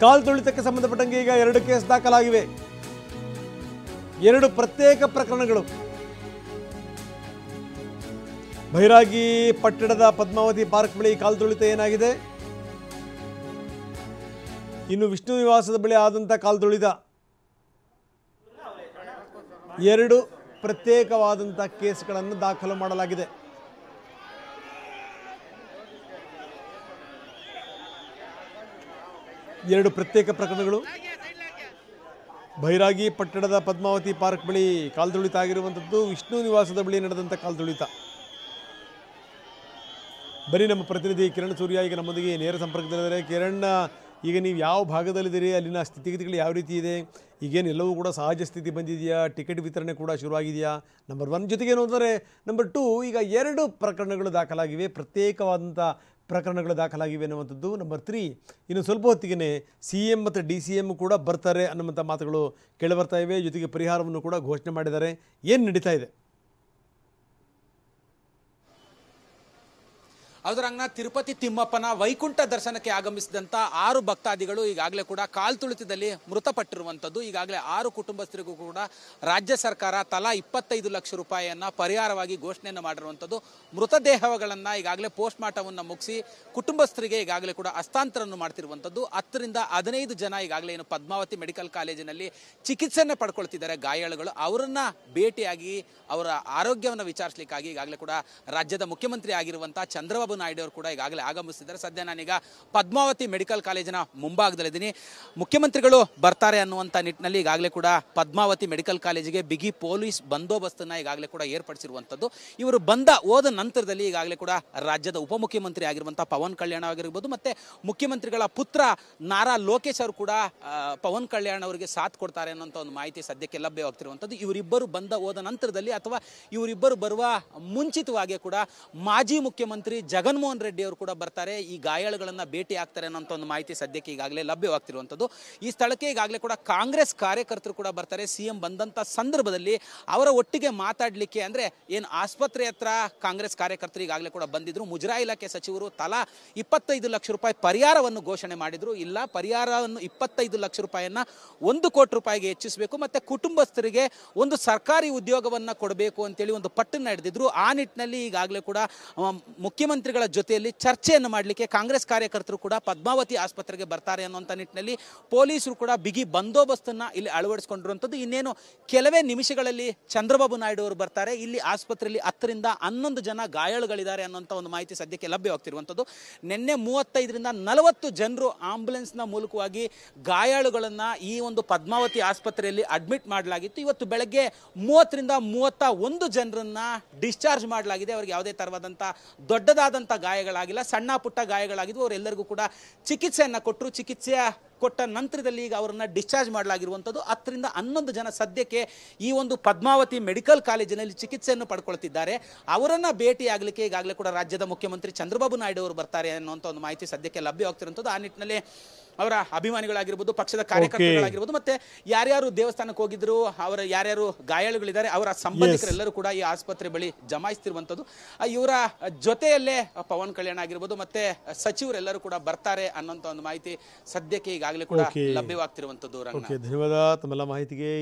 ಕಾಲ್ತುಳಿತಕ್ಕೆ ಸಂಬಂಧಪಟ್ಟಂಗೆ ಈಗ 2 ಕೇಸ್ ದಾಖಲಾಗಿವೆ. 2 ಪ್ರತ್ಯೇಕ ಪ್ರಕರಣಗಳು. ಬೈರಾಗಿ ಪಟ್ಟಣದ ಪದ್ಮಾವತಿ ಪಾರ್ಕ್ ಬಳಿ ಕಾಲ್ತುಳಿತ ಏನಾಗಿದೆ, ಇನ್ನು ವಿಷ್ಣು ನಿವಾಸದ ಬಳಿ ಆದಂಥ ಕಾಲ್ತುಳಿತ, 2 ಪ್ರತ್ಯೇಕವಾದಂಥ ಕೇಸ್ಗಳನ್ನು ದಾಖಲು ಮಾಡಲಾಗಿದೆ. ಎರಡು ಪ್ರತ್ಯೇಕ ಪ್ರಕರಣಗಳು. ಬೈರಾಗಿ ಪಟ್ಟಣದ ಪದ್ಮಾವತಿ ಪಾರ್ಕ್ ಬಳಿ ಕಾಲ್ತುಳಿತ ಆಗಿರುವಂಥದ್ದು, ವಿಷ್ಣು ನಿವಾಸದ ಬಳಿ ನಡೆದಂಥ ಕಾಲ್ತುಳಿತ. ಬರೀ ನಮ್ಮ ಪ್ರತಿನಿಧಿ ಕಿರಣ್ ಸೂರ್ಯ ಈಗ ನಮ್ಮೊಂದಿಗೆ ನೇರ ಸಂಪರ್ಕದಲ್ಲಿದ್ದಾರೆ. ಕಿರಣ್, ಈಗ ನೀವು ಯಾವ ಭಾಗದಲ್ಲಿದ್ದೀರಿ, ಅಲ್ಲಿನ ಸ್ಥಿತಿಗತಿಗಳು ಯಾವ ರೀತಿ ಇದೆ, ಈಗೇನು ಎಲ್ಲವೂ ಕೂಡ ಸಹಜ ಸ್ಥಿತಿ ಬಂದಿದೆಯಾ, ಟಿಕೆಟ್ ವಿತರಣೆ ಕೂಡ ಶುರುವಾಗಿದೆಯಾ, ನಂಬರ್ 1. ಜೊತೆಗೇನು ಅಂದರೆ ನಂಬರ್ 2, ಈಗ 2 ಪ್ರಕರಣಗಳು ದಾಖಲಾಗಿವೆ, ಪ್ರತ್ಯೇಕವಾದಂಥ ಪ್ರಕರಣಗಳು ದಾಖಲಾಗಿವೆ ಅನ್ನುವಂಥದ್ದು. ನಂಬರ್ 3, ಇನ್ನು ಸ್ವಲ್ಪ ಹೊತ್ತಿಗೆ CM ಮತ್ತು DCM ಕೂಡ ಬರ್ತಾರೆ ಅನ್ನುವಂಥ ಮಾತುಗಳು ಕೇಳಿಬರ್ತಾ ಇವೆ. ಜೊತೆಗೆ ಪರಿಹಾರವನ್ನು ಕೂಡ ಘೋಷಣೆ ಮಾಡಿದ್ದಾರೆ. ಏನು ನಡೀತಾ ಇದೆ? ಅದರಂಗ ತಿರುಪತಿ ತಿಮ್ಮಪ್ಪನ ವೈಕುಂಠ ದರ್ಶನಕ್ಕೆ ಆಗಮಿಸಿದಂಥ 6 ಭಕ್ತಾದಿಗಳು ಈಗಾಗಲೇ ಕೂಡ ಕಾಲ್ತುಳಿತದಲ್ಲಿ ಮೃತಪಟ್ಟಿರುವಂಥದ್ದು. ಈಗಾಗಲೇ 6 ಕುಟುಂಬಸ್ಥರಿಗೂ ಕೂಡ ರಾಜ್ಯ ಸರ್ಕಾರ ತಲಾ 25 ಲಕ್ಷ ರೂಪಾಯಿಯನ್ನು ಪರಿಹಾರವಾಗಿ ಘೋಷಣೆಯನ್ನು ಮಾಡಿರುವಂಥದ್ದು. ಮೃತದೇಹಗಳನ್ನು ಈಗಾಗಲೇ ಪೋಸ್ಟ್ ಮಾರ್ಟಮನ್ನು ಮುಗಿಸಿ ಕುಟುಂಬಸ್ಥರಿಗೆ ಈಗಾಗಲೇ ಕೂಡ ಹಸ್ತಾಂತರವನ್ನು ಮಾಡ್ತಿರುವಂಥದ್ದು. 10 ರಿಂದ 15 ಜನ ಈಗಾಗಲೇ ಏನು ಪದ್ಮಾವತಿ ಮೆಡಿಕಲ್ ಕಾಲೇಜಿನಲ್ಲಿ ಚಿಕಿತ್ಸೆಯನ್ನು ಪಡ್ಕೊಳ್ತಿದ್ದಾರೆ ಗಾಯಾಳುಗಳು. ಅವರನ್ನು ಭೇಟಿಯಾಗಿ ಅವರ ಆರೋಗ್ಯವನ್ನು ವಿಚಾರಿಸಲಿಕ್ಕಾಗಿ ಈಗಾಗಲೇ ಕೂಡ ರಾಜ್ಯದ ಮುಖ್ಯಮಂತ್ರಿ ಆಗಿರುವಂಥ ಚಂದ್ರಬಾಬು ನಾಯ್ಡು ಅವರು ಕೂಡ ಈಗಾಗಲೇ ಆಗಮಿಸಿದ್ದಾರೆ. ಸದ್ಯ ನಾನೀಗ ಪದ್ಮಾವತಿ ಮೆಡಿಕಲ್ ಕಾಲೇಜಿನ ಮುಂಭಾಗದಲ್ಲಿದ್ದೀನಿ. ಮುಖ್ಯಮಂತ್ರಿಗಳು ಬರ್ತಾರೆ ಅನ್ನುವಂಥ ನಿಟ್ಟಿನಲ್ಲಿ ಈಗಾಗಲೇ ಕೂಡ ಪದ್ಮಾವತಿ ಮೆಡಿಕಲ್ ಕಾಲೇಜಿಗೆ ಬಿಗಿ ಪೊಲೀಸ್ ಬಂದೋಬಸ್ತನ್ನು ಈಗಾಗಲೇ ಕೂಡ ಏರ್ಪಡಿಸಿರುವಂಥದ್ದು. ಇವರು ಹೋದ ನಂತರದಲ್ಲಿ ಈಗಾಗಲೇ ಕೂಡ ರಾಜ್ಯದ ಉಪಮುಖ್ಯಮಂತ್ರಿ ಆಗಿರುವಂಥ ಪವನ್ ಕಲ್ಯಾಣ್ ಆಗಿರ್ಬೋದು, ಮತ್ತು ಮುಖ್ಯಮಂತ್ರಿಗಳ ಪುತ್ರ ನಾರಾ ಲೋಕೇಶ್ ಅವರು ಕೂಡ ಪವನ್ ಕಲ್ಯಾಣ್ ಅವರಿಗೆ ಸಾಥ್ ಕೊಡ್ತಾರೆ ಅನ್ನೋಂಥ ಒಂದು ಮಾಹಿತಿ ಸದ್ಯಕ್ಕೆ ಲಭ್ಯವಾಗ್ತಿರುವಂಥದ್ದು. ಇವರಿಬ್ಬರು ಹೋದ ನಂತರದಲ್ಲಿ ಅಥವಾ ಇವರಿಬ್ಬರು ಬರುವ ಮುಂಚಿತವಾಗಿ ಕೂಡ ಮಾಜಿ ಮುಖ್ಯಮಂತ್ರಿ ಜಗನ್ಮೋಹನ್ ರೆಡ್ಡಿ ಅವರು ಕೂಡ ಬರ್ತಾರೆ, ಈ ಗಾಯಾಳುಗಳನ್ನು ಭೇಟಿ ಆಗ್ತಾರೆ ಅನ್ನೋಂಥ ಒಂದು ಮಾಹಿತಿ ಸದ್ಯಕ್ಕೆ ಈಗಾಗಲೇ ಲಭ್ಯವಾಗ್ತಿರುವಂಥದ್ದು. ಈ ಸ್ಥಳಕ್ಕೆ ಈಗಾಗಲೇ ಕೂಡ ಕಾಂಗ್ರೆಸ್ ಕಾರ್ಯಕರ್ತರು ಕೂಡ ಬರ್ತಾರೆ. CM ಬಂದಂಥ ಸಂದರ್ಭದಲ್ಲಿ ಅವರ ಒಟ್ಟಿಗೆ ಮಾತಾಡಲಿಕ್ಕೆ, ಅಂದರೆ ಏನು ಆಸ್ಪತ್ರೆ ಹತ್ರ ಕಾಂಗ್ರೆಸ್ ಕಾರ್ಯಕರ್ತರು ಈಗಾಗಲೇ ಕೂಡ ಬಂದಿದ್ರು. ಮುಜರಾಯಿ ಇಲಾಖೆ ಸಚಿವರು ತಲಾ 25 ಲಕ್ಷ ರೂಪಾಯಿ ಪರಿಹಾರವನ್ನು ಘೋಷಣೆ ಮಾಡಿದ್ರು. ಇಲ್ಲ, ಪರಿಹಾರವನ್ನು 25 ಲಕ್ಷ ರೂಪಾಯಿಯನ್ನು 1 ಕೋಟಿ ರೂಪಾಯಿಗೆ ಹೆಚ್ಚಿಸಬೇಕು, ಮತ್ತು ಕುಟುಂಬಸ್ಥರಿಗೆ ಒಂದು ಸರ್ಕಾರಿ ಉದ್ಯೋಗವನ್ನು ಕೊಡಬೇಕು ಅಂತೇಳಿ ಒಂದು ಪಟ್ಟನ್ನು ಹಿಡಿದಿದ್ರು. ಆ ನಿಟ್ಟಿನಲ್ಲಿ ಈಗಾಗಲೇ ಕೂಡ ಮುಖ್ಯಮಂತ್ರಿಗಳ ಜೊತೆಯಲ್ಲಿ ಚರ್ಚೆಯನ್ನು ಮಾಡಲಿಕ್ಕೆ ಕಾಂಗ್ರೆಸ್ ಕಾರ್ಯಕರ್ತರು ಕೂಡ ಪದ್ಮಾವತಿ ಆಸ್ಪತ್ರೆಗೆ ಬರ್ತಾರೆ ಅನ್ನುವಂಥ ನಿಟ್ಟಿನಲ್ಲಿ ಪೊಲೀಸರು ಕೂಡ ಬಿಗಿ ಬಂದೋಬಸ್ತನ್ನು ಇಲ್ಲಿ ಅಳವಡಿಸಿಕೊಂಡಿರುವಂಥದ್ದು. ಇನ್ನೇನು ಕೆಲವೇ ನಿಮಿಷಗಳಲ್ಲಿ ಚಂದ್ರಬಾಬು ನಾಯ್ಡು ಅವರು ಬರ್ತಾರೆ. ಇಲ್ಲಿ ಆಸ್ಪತ್ರೆಯಲ್ಲಿ 10 ರಿಂದ 11 ಜನ ಗಾಯಾಳುಗಳಿದ್ದಾರೆ ಅನ್ನೋಂಥ ಒಂದು ಮಾಹಿತಿ ಸದ್ಯಕ್ಕೆ ಲಭ್ಯವಾಗ್ತಿರುವಂಥದ್ದು. ನಿನ್ನೆ 35 ರಿಂದ 40 ಜನರು ಆಂಬುಲೆನ್ಸ್ನ ಮೂಲಕವಾಗಿ ಗಾಯಾಳುಗಳನ್ನು ಈ ಒಂದು ಪದ್ಮಾವತಿ ಆಸ್ಪತ್ರೆಯಲ್ಲಿ ಅಡ್ಮಿಟ್ ಮಾಡಲಾಗಿತ್ತು. ಇವತ್ತು ಬೆಳಗ್ಗೆ 30 ರಿಂದ 31 ಜನರನ್ನು ಡಿಸ್ಚಾರ್ಜ್ ಮಾಡಲಾಗಿದೆ. ಅವರಿಗೆ ಯಾವುದೇ ಥರವಾದಂಥ ದೊಡ್ಡದಾದಂಥ ಗಾಯಗಳಾಗಿಲ್ಲ, ಸಣ್ಣ ಪುಟ್ಟ ಗಾಯಗಳಾಗಿದ್ವು. ಅವರೆಲ್ಲರಿಗೂ ಕೂಡ ಚಿಕಿತ್ಸೆಯನ್ನು ಕೊಟ್ಟರು. ಚಿಕಿತ್ಸೆಯ ಕೊಟ್ಟ ನಂತರದಲ್ಲಿ ಈಗ ಅವರನ್ನು ಡಿಸ್ಚಾರ್ಜ್ ಮಾಡಲಾಗಿರುವಂಥದ್ದು. 10 ರಿಂದ 11 ಜನ ಸದ್ಯಕ್ಕೆ ಈ ಒಂದು ಪದ್ಮಾವತಿ ಮೆಡಿಕಲ್ ಕಾಲೇಜಿನಲ್ಲಿ ಚಿಕಿತ್ಸೆಯನ್ನು ಪಡ್ಕೊಳ್ತಿದ್ದಾರೆ. ಅವರನ್ನು ಭೇಟಿ ಆಗಲಿಕ್ಕೆ ಈಗಾಗಲೇ ಕೂಡ ರಾಜ್ಯದ ಮುಖ್ಯಮಂತ್ರಿ ಚಂದ್ರಬಾಬು ನಾಯ್ಡು ಅವರು ಬರ್ತಾರೆ ಅನ್ನುವಂಥ ಒಂದು ಮಾಹಿತಿ ಸದ್ಯಕ್ಕೆ ಲಭ್ಯವಾಗ್ತಿರುವಂಥದ್ದು. ಆ ನಿಟ್ಟಿನಲ್ಲಿ ಅವರ ಅಭಿಮಾನಿಗಳಾಗಿರ್ಬೋದು, ಪಕ್ಷದ ಕಾರ್ಯಕರ್ತರುಗಳಾಗಿರ್ಬೋದು, ಮತ್ತೆ ಯಾರ್ಯಾರು ದೇವಸ್ಥಾನಕ್ಕೆ ಹೋಗಿದ್ರು, ಅವರ ಯಾರ್ಯಾರು ಗಾಯಾಳುಗಳಿದ್ದಾರೆ ಅವರ ಸಂಬಂಧಿಕರೆಲ್ಲರೂ ಕೂಡ ಈ ಆಸ್ಪತ್ರೆ ಬಳಿ ಜಮಾಯಿಸ್ತಿರುವಂಥದ್ದು. ಇವರ ಜೊತೆಯಲ್ಲೇ ಪವನ್ ಕಲ್ಯಾಣ್ ಆಗಿರ್ಬೋದು, ಮತ್ತೆ ಸಚಿವರೆಲ್ಲರೂ ಕೂಡ ಬರ್ತಾರೆ ಅನ್ನೋಂಥ ಒಂದು ಮಾಹಿತಿ ಸದ್ಯಕ್ಕೆ ಈಗಾಗಲೇ ಕೂಡ ಲಭ್ಯವಾಗ್ತಿರುವಂಥದ್ದು. ಧನ್ಯವಾದ ತಮ್ಮೆಲ್ಲ ಮಾಹಿತಿಗೆ.